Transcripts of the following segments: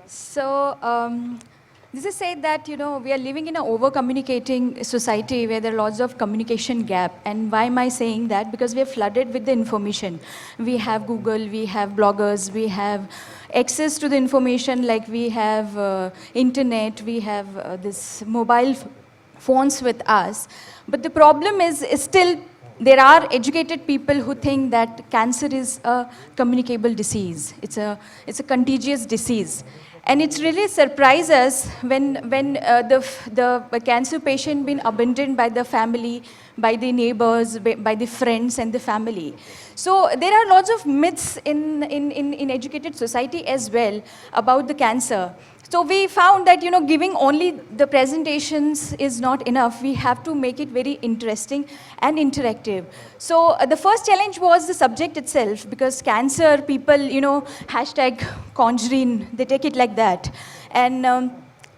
So this is said that we are living in an over-communicating society where there are lots of communication gap. And why am I saying that? Because we are flooded with the information. We have Google, we have bloggers, we have access to the information, like we have internet, we have this mobile phones with us. But the problem is still there are educated people who think that cancer is a communicable disease. It's a contagious disease. And it's really surprised us when the cancer patient been abandoned by the family, by the neighbors, by the friends and the family. So there are lots of myths in educated society as well about the cancer. So we found that giving only the presentations is not enough. We have to make it very interesting and interactive. So the first challenge was the subject itself, because cancer people, hashtag conjuring, they take it like that. And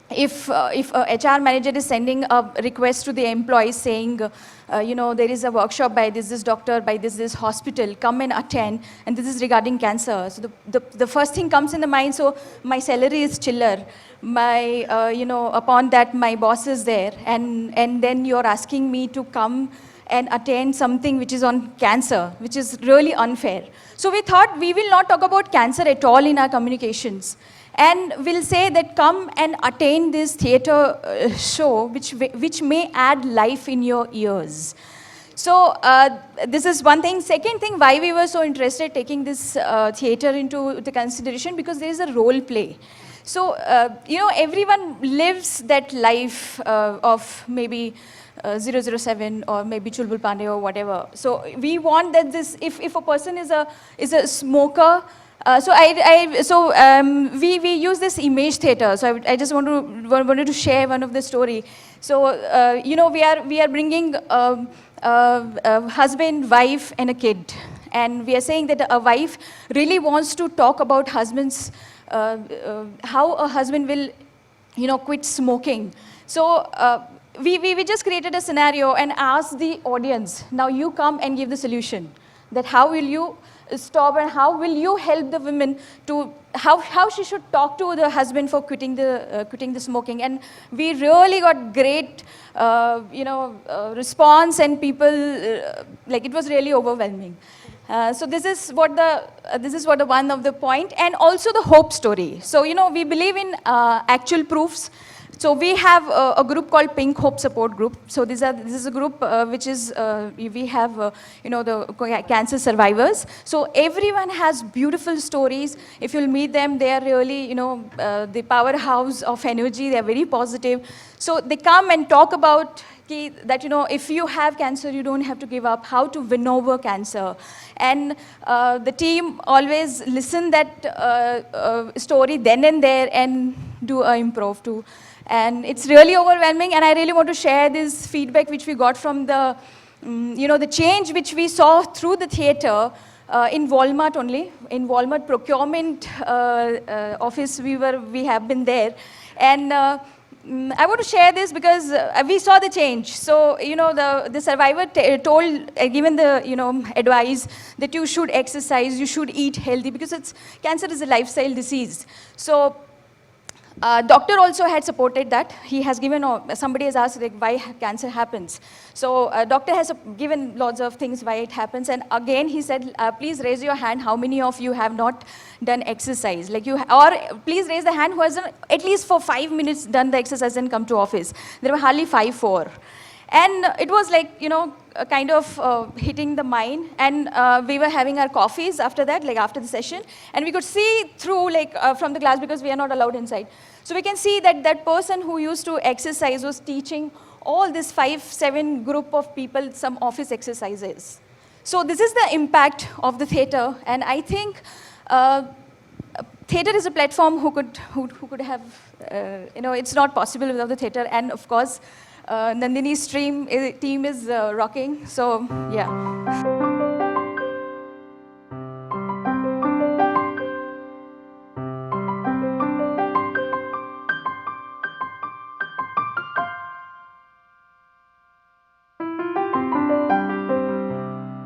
if a HR manager is sending a request to the employees saying, there is a workshop by this doctor, by this hospital, come and attend, and this is regarding cancer. So the first thing comes in the mind, so my salary is chiller, my, upon that my boss is there, and then you're asking me to come and attend something which is on cancer, which is really unfair. So we thought we will not talk about cancer at all in our communications. And we'll say that come and attend this theater show, which may add life in your ears. So this is one thing. Second thing, why we were so interested taking this theater into the consideration, because there is a role play. So, everyone lives that life of maybe 007 or maybe Chulbul Pandey or whatever. So we want that this, if a person is a smoker, we use this image theater. So I just wanted to share one of the story. So we are bringing a husband, wife, and a kid, and we are saying that a wife really wants to talk about husband's how a husband will quit smoking. So we just created a scenario and asked the audience, now you come and give the solution, that how will you stop and how will you help the women to how she should talk to the husband for quitting the smoking. And we really got great response, and people like it was really overwhelming. So this is what the one of the point, and also the hope story. So we believe in actual proofs. So we have a group called Pink Hope Support Group. So this is a group which is, we have, the cancer survivors. So everyone has beautiful stories. If you'll meet them, they are really, the powerhouse of energy. They are very positive. So they come and talk about that, if you have cancer, you don't have to give up, how to win over cancer. And the team always listen that story then and there and do a improv too. And it's really overwhelming, and I really want to share this feedback which we got from the, the change which we saw through the theater in Walmart only. In Walmart procurement office, we have been there. And I want to share this because we saw the change. So, the survivor told, given the, advice that you should exercise, you should eat healthy, because cancer is a lifestyle disease. So, doctor also had supported that. He has given, somebody has asked like, why cancer happens. So doctor has given lots of things why it happens. And again, he said, please raise your hand how many of you have not done exercise. Or please raise the hand who has done, at least for 5 minutes done the exercise and come to office. There were hardly 4. And it was like, kind of hitting the mind. And we were having our coffees after that, like after the session. And we could see through, from the glass, because we are not allowed inside. So we can see that that person who used to exercise was teaching all this 5-7 group of people some office exercises. So this is the impact of the theater. And I think theater is a platform who could have, it's not possible without the theater. And of course, Nandini's team is rocking. So, yeah.